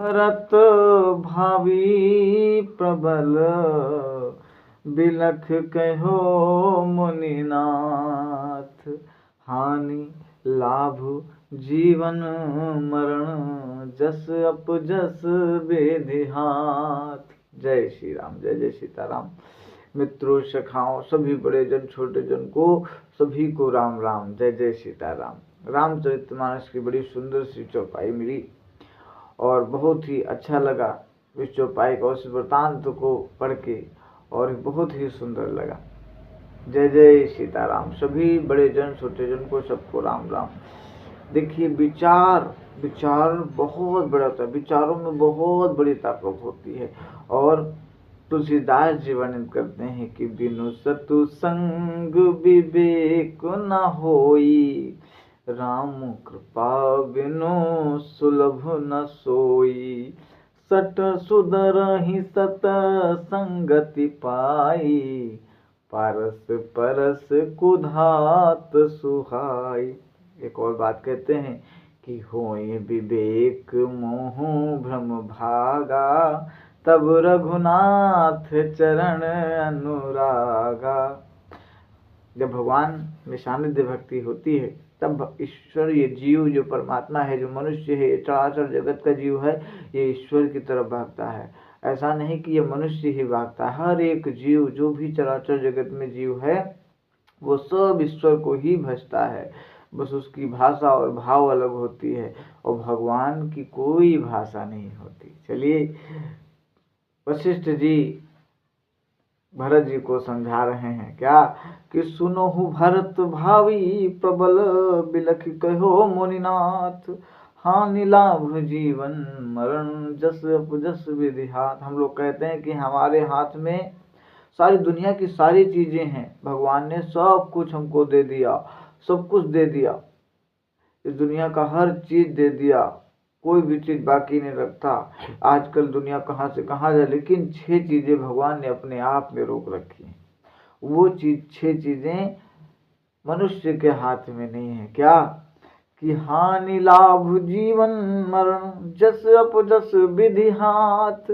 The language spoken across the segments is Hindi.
भरत भावी प्रबल, बिलख कहो मुनिनाथ। हानि लाभ जीवन मरण, जस अपजस बेधि हाथ। जय श्री राम, जय जय सीताराम। मित्रों, सखाओं, सभी बड़े जन छोटे जन को, सभी को राम राम, जय जय सीताराम। रामचरितमानस की बड़ी सुंदर सी चौपाई मिली और बहुत ही अच्छा लगा इस चौपाई का, उस वृतांत को पढ़ के, और बहुत ही सुंदर लगा। जय जय सीताराम। सभी बड़े जन छोटे जन को, सबको राम राम। देखिए, विचार बहुत बड़ा होता है, विचारों में बहुत बड़ी ताकत होती है। और तुलसीदास जी वर्णन करते हैं कि बिनु सतु संग विवेक न होई, राम कृपा बिनु सुलभ न सोई। सट सुधरहि सत संगति पाई, पारस परस कुधात सुहाई। एक और बात कहते हैं कि होय विवेक मोह भ्रम भागा, तब रघुनाथ चरण अनुरागा। जब भगवान में सानिध्य भक्ति होती है, तब ईश्वर, ये जीव जो परमात्मा है, जो मनुष्य है, ये चराचर जगत का जीव है, ये ईश्वर की तरफ भागता है। ऐसा नहीं कि ये मनुष्य ही भागता है, हर एक जीव, जो भी चराचर जगत में जीव है, वो सब ईश्वर को ही भजता है। बस उसकी भाषा और भाव अलग होती है, और भगवान की कोई भाषा नहीं होती। चलिए, वशिष्ठ जी भरत जी को समझा रहे हैं क्या कि सुनोहु भरत भावी प्रबल, बिलख कहो मुनिनाथ। हानि लाभ जीवन मरण, जस अपजस विधि हाथ। हम लोग कहते हैं कि हमारे हाथ में सारी दुनिया की सारी चीजें हैं, भगवान ने सब कुछ हमको दे दिया, सब कुछ दे दिया, इस दुनिया का हर चीज दे दिया, कोई भी चीज बाकी नहीं रखता। आजकल दुनिया कहाँ से कहाँ जाए, लेकिन 6 चीजें भगवान ने अपने आप में रोक रखी हैं। वो 6 चीजें मनुष्य के हाथ में नहीं है। क्या कि हानि लाभ जीवन मरण, जस अपजस विधि हाथ।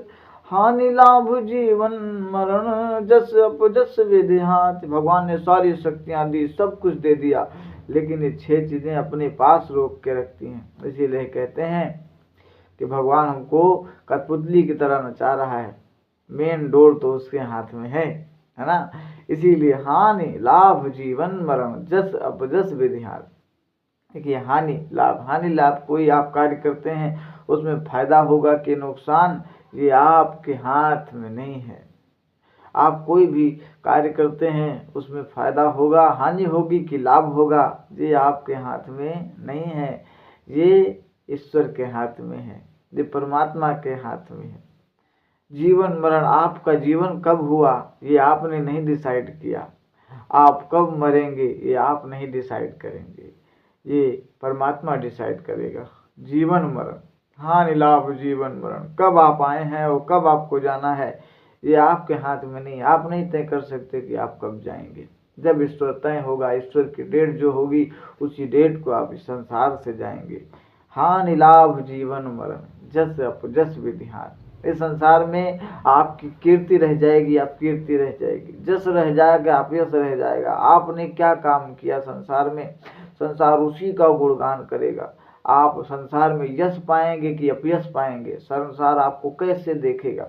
हानि लाभ जीवन मरण, जस अपजस विधि हाथ। भगवान ने सारी शक्तियां दी, सब कुछ दे दिया, लेकिन ये 6 चीजें अपने पास रोक के रखती हैं। इसीलिए कहते हैं कि भगवान हमको कठपुतली की तरह नचा रहा है, मेन डोर तो उसके हाथ में है ना। इसीलिए हानि लाभ जीवन मरण, जस अपजस विधि हाथ। देखिए, हानि लाभ, कोई आप कार्य करते हैं, उसमें फायदा होगा कि नुकसान, ये आपके हाथ में नहीं है। आप कोई भी कार्य करते हैं, उसमें फायदा होगा, हानि होगी कि लाभ होगा, ये आपके हाथ में नहीं है, ये ईश्वर के हाथ में है, ये परमात्मा के हाथ में है। जीवन मरण, आपका जीवन कब हुआ ये आपने नहीं डिसाइड किया, आप कब मरेंगे ये आप नहीं डिसाइड करेंगे, ये परमात्मा डिसाइड करेगा। जीवन मरण, हानि लाभ जीवन मरण, कब आप आए हैं और कब आपको जाना है, ये आपके हाथ में नहीं। आप नहीं तय कर सकते कि आप कब जाएंगे। जब ईश्वर तय होगा, ईश्वर की डेट जो होगी, उसी डेट को आप इस संसार से जाएंगे। हानि लाभ जीवन मरण, जस अपजस विधि हाथ। इस संसार में आपकी कीर्ति रह जाएगी, आप कीर्ति रह जाएगी, जस रह जाएगा, आप यश रह जाएगा। आपने क्या काम किया संसार में, संसार उसी का गुणगान करेगा। आप संसार में यश पाएंगे कि अपयश पाएंगे, संसार आपको कैसे देखेगा,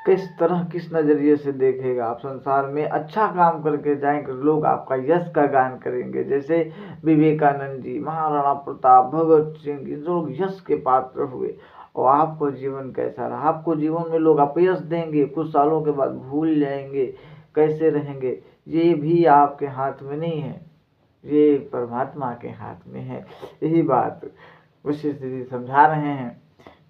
किस तरह, किस नजरिए से देखेगा। आप संसार में अच्छा काम करके जाएंगे, लोग आपका यश का गान करेंगे। जैसे विवेकानंद जी, महाराणा प्रताप, भगत सिंह, ये लोग यश के पात्र हुए, और आपको जीवन कैसा रहा। आपको जीवन में लोग अपयश देंगे, कुछ सालों के बाद भूल जाएंगे, कैसे रहेंगे, ये भी आपके हाथ में नहीं है, ये परमात्मा के हाथ में है। यही बात वशिष्ठ जी समझा रहे हैं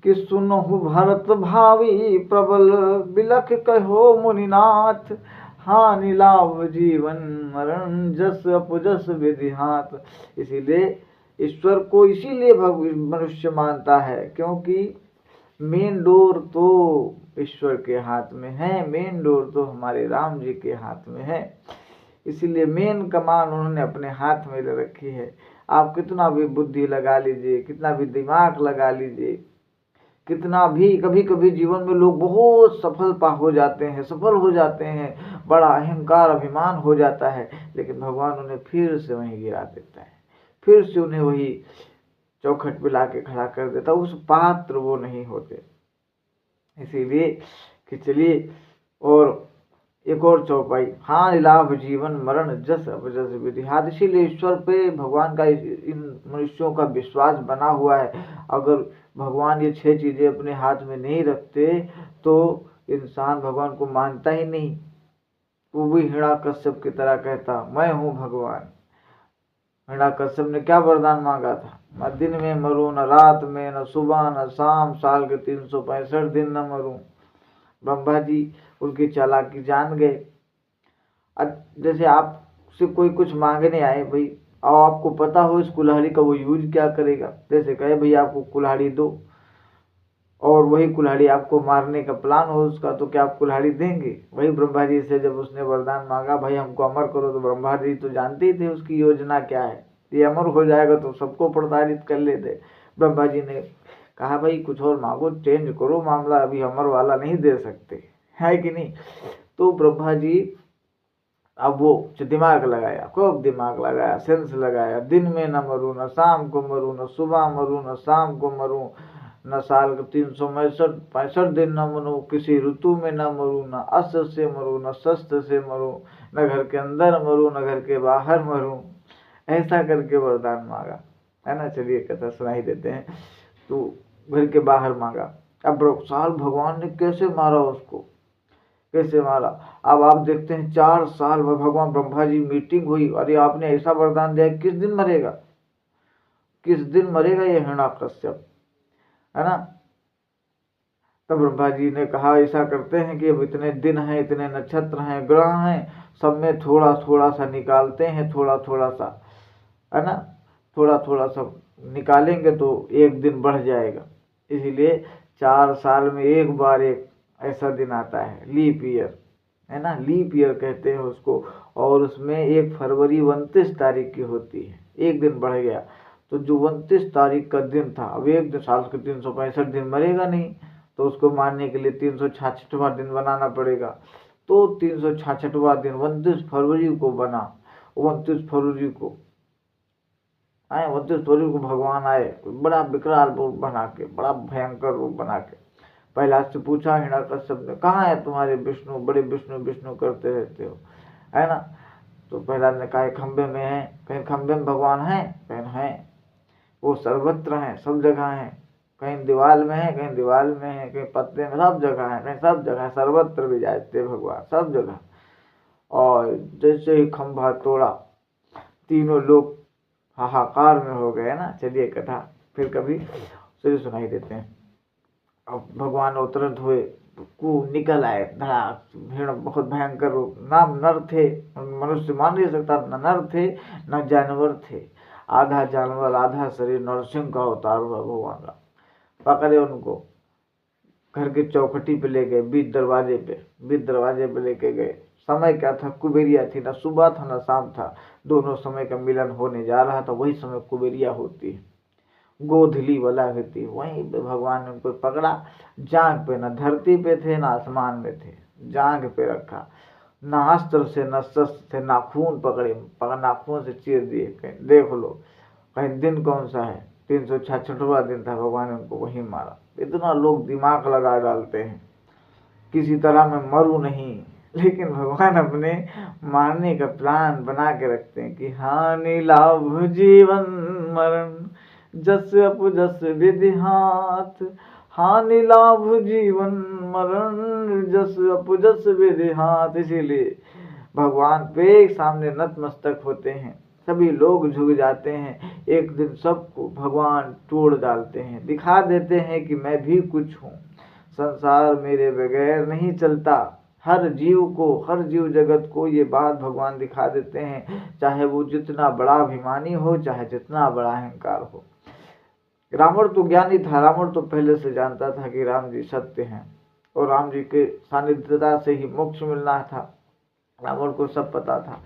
कि सुनहु भरत भावी प्रबल, बिलख कहो मुनिनाथ। हानि लाभ जीवन मरण, जस अपजस विधि हाथ। इसीलिए ईश्वर को इसीलिए मनुष्य मानता है, क्योंकि मेन डोर तो ईश्वर के हाथ में है, मेन डोर तो हमारे राम जी के हाथ में है। इसीलिए मेन कमान उन्होंने अपने हाथ में ले रखी है। आप कितना भी बुद्धि लगा लीजिए, कितना भी दिमाग लगा लीजिए, कितना भी, कभी कभी जीवन में लोग बहुत सफलता हो जाते हैं, सफल हो जाते हैं, बड़ा अहंकार अभिमान हो जाता है, लेकिन भगवान उन्हें फिर से वहीं गिरा देता है, फिर से उन्हें वही चौखट पे ला के खड़ा कर देता, उस पात्र वो नहीं होते। इसीलिए कि चलिए, और एक और चौपाई, हाँ लाभ जीवन मरण जस अपजस विधि हाथ। इसीलिए ईश्वर पे भगवान का इन मनुष्यों का विश्वास बना हुआ है। अगर भगवान ये 6 चीजें अपने हाथ में नहीं रखते तो इंसान भगवान को मानता ही नहीं। वो भी हिरण्यकश्यप की तरह कहता मैं हूँ भगवान। हिरण्यकश्यप ने क्या वरदान मांगा था, मैं दिन में मरूं न रात में, न सुबह न शाम, साल के 365 दिन न मरूं। ब्रह्मा जी उनकी चालाकी जान गए। जैसे आपसे कोई कुछ मांगने आए भाई, और आपको पता हो इस कुल्हाड़ी का वो यूज क्या करेगा, जैसे कहे भाई आपको कुल्हाड़ी दो, और वही कुल्हाड़ी आपको मारने का प्लान हो उसका, तो क्या आप कुल्हाड़ी देंगे? वही ब्रह्मा जी से जब उसने वरदान मांगा भाई हमको अमर करो, तो ब्रह्मा जी तो जानते ही थे उसकी योजना क्या है, ये अमर हो जाएगा तो सबको प्रताड़ित कर लेते। ब्रह्मा जी ने कहा भाई कुछ और मांगो, चेंज करो मामला, अभी अमर वाला नहीं दे सकते, है कि नहीं। तो ब्रह्मा जी अब वो दिमाग लगाया, खूब दिमाग लगाया, सेंस लगाया, दिन में न मरूं, न शाम को मरूं, न सुबह मरूं, न शाम को मरूं, न साल के 365 दिन न मरूं, किसी ऋतु में न मरूं, न अस्त्र से मरूं, न शस्त्र से मरूं, न घर के अंदर मरूं, न घर के बाहर मरूं। ऐसा करके वरदान मांगा, है ना। चलिए कथा सुनाई देते हैं। तो घर के बाहर मांगा। अब साल भगवान ने कैसे मारा उसको, कैसे मारा। अब आप देखते हैं 4 साल में भगवान ब्रह्मा जी मीटिंग हुई, अरे आपने ऐसा वरदान दिया किस दिन मरेगा, किस दिन मरेगा ये हिरण्यकश्यप, है ना। तब ब्रह्मा जी ने कहा ऐसा करते हैं कि अब इतने दिन हैं, इतने नक्षत्र हैं, ग्रह हैं, सब में थोड़ा थोड़ा सा निकालते हैं, थोड़ा थोड़ा सा, है ना, थोड़ा थोड़ा सा निकालेंगे तो एक दिन बढ़ जाएगा। इसीलिए 4 साल में एक बार एक ऐसा दिन आता है, लीप ईयर, है ना, लीप ईयर कहते हैं उसको। और उसमें 1 फरवरी 29 तारीख की होती है, एक दिन बढ़ गया। तो जो 29 तारीख का दिन था, अब एक दिन साल के 365 दिन मरेगा नहीं, तो उसको मारने के लिए 366वां दिन बनाना पड़ेगा। तो 366वां दिन 29 फरवरी को बना। 29 फरवरी को आए, 29 फरवरी को भगवान आए, बड़ा विकराल रूप बना के, बड़ा भयंकर रूप बना के। प्रहलाद से पूछा हिरण्यकश्यप ने, कहाँ है तुम्हारे विष्णु, बड़े विष्णु विष्णु करते रहते हो, है ना। तो प्रहलाद ने कहा खंबे में है। कहीं खंबे में भगवान है? कहीं है, वो सर्वत्र है, सब जगह है, कहीं दीवार में है, कहीं दीवार में है, कहीं पत्ते में, सब जगह है, कहीं सब जगह, सर्वत्र विराजते भगवान, सब जगह। और जैसे ही खंभा तोड़ा, तीनों लोग हाहाकार में हो गए ना। चलिए कथा फिर कभी फिर सुनाई देते हैं। अब भगवान अवतरण हुए, को निकल आए धड़ाक, भीड़ बहुत भयंकर रूप, नाम नर थे, मनुष्य मान नहीं सकता, न नर थे न जानवर थे, आधा जानवर आधा शरीर, नरसिंह का अवतार हुआ भगवान का। पकड़े उनको, घर के चौखटी पे ले गए, बीच दरवाजे पे लेके गए। समय क्या था, कुबेरिया थी, ना सुबह था ना शाम था, दोनों समय का मिलन होने जा रहा था। वही समय कुबेरिया होती है, गोधली वाला होती है। वहीं पे भगवान ने उनको पकड़ा, जांग पे, न धरती पे थे ना आसमान में थे, जांग पे रखा, ना अस्त्र से न शस्त्र से, नाखून पकड़े, नाखून से चीर दिए। कहीं देख लो, कहीं दिन कौन सा है, 366वां दिन था, भगवान ने उनको वहीं मारा। इतना लोग दिमाग लगा डालते हैं, किसी तरह मैं मरूं नहीं, लेकिन भगवान अपने मारने का प्लान बना के रखते हैं कि हानि लाभ जीवन मरण जस अप जस विधि हाथ, हानि लाभ जीवन मरण जस अप जस विधि हाथ। इसीलिए भगवान पे सामने नतमस्तक होते हैं, सभी लोग झुक जाते हैं। एक दिन सबको भगवान तोड़ डालते हैं, दिखा देते हैं कि मैं भी कुछ हूँ, संसार मेरे बगैर नहीं चलता। हर जीव को, हर जीव जगत को ये बात भगवान दिखा देते हैं, चाहे वो जितना बड़ा अभिमानी हो, चाहे जितना बड़ा अहंकार हो। रावण तो ज्ञानी था, रावण तो पहले से जानता था कि राम जी सत्य हैं और राम जी के सानिध्यता से ही मोक्ष मिलना था, रावण को सब पता था।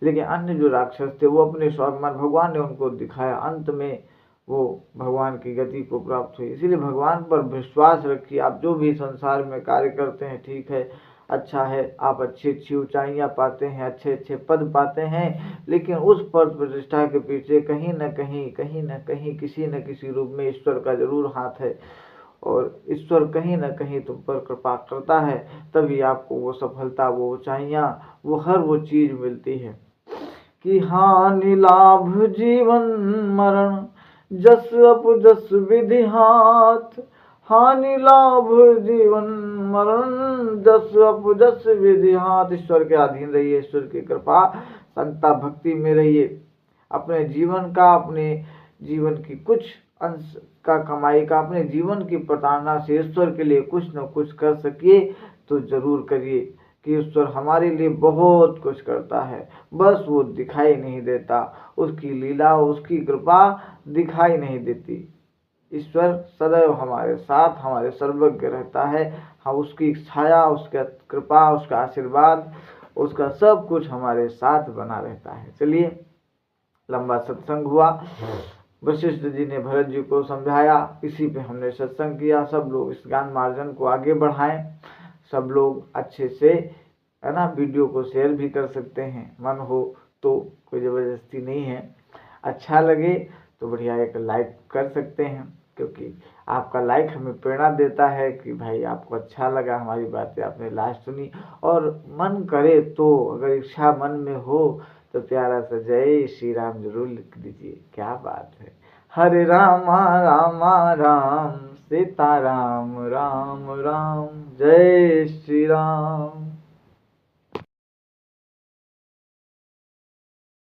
लेकिन अन्य जो राक्षस थे वो अपने स्वाभिमान, भगवान ने उनको दिखाया, अंत में वो भगवान की गति को प्राप्त हुई। इसीलिए भगवान पर विश्वास रखिए। आप जो भी संसार में कार्य करते हैं ठीक है, अच्छा है, आप अच्छी अच्छी ऊंचाइयां पाते हैं, अच्छे अच्छे पद पाते हैं, लेकिन उस पद प्रतिष्ठा के पीछे कहीं न कहीं किसी न किसी रूप में ईश्वर का जरूर हाथ है, और ईश्वर कहीं न कहीं तुम पर कृपा करता है, तभी आपको वो सफलता, वो ऊंचाइयां, वो हर वो चीज मिलती है। कि हानि लाभ जीवन मरण जस अप जस विधि हाथ, हानि लाभ जीवन मरण जस अप जस विधि हाथ। ईश्वर के अधीन रहिए, ईश्वर की कृपा संता भक्ति में रहिए। अपने जीवन का, अपने जीवन की कुछ अंश का कमाई का, अपने जीवन की प्रताड़ना से ईश्वर के लिए कुछ न कुछ कर सकिए तो जरूर करिए। कि ईश्वर हमारे लिए बहुत कुछ करता है, बस वो दिखाई नहीं देता, उसकी लीला, उसकी कृपा दिखाई नहीं देती। ईश्वर सदैव हमारे साथ, हमारे सर्वज्ञ रहता है। हम उसकी छाया, उसका कृपा, उसका आशीर्वाद, उसका सब कुछ हमारे साथ बना रहता है। चलिए, लंबा सत्संग हुआ, वशिष्ठ जी ने भरत जी को समझाया, इसी पे हमने सत्संग किया। सब लोग इस ज्ञान मार्जन को आगे बढ़ाएं, सब लोग अच्छे से, है ना, वीडियो को शेयर भी कर सकते हैं, मन हो तो, कोई ज़बरदस्ती नहीं है। अच्छा लगे तो बढ़िया एक लाइक कर सकते हैं, क्योंकि आपका लाइक हमें प्रेरणा देता है कि भाई आपको अच्छा लगा, हमारी बातें आपने लास्ट सुनी। और मन करे तो, अगर इच्छा मन में हो तो प्यारा सा जय श्री राम जरूर लिख दीजिए। क्या बात है। हरे रामा रामा राम, सीता राम राम राम, जय श्री राम।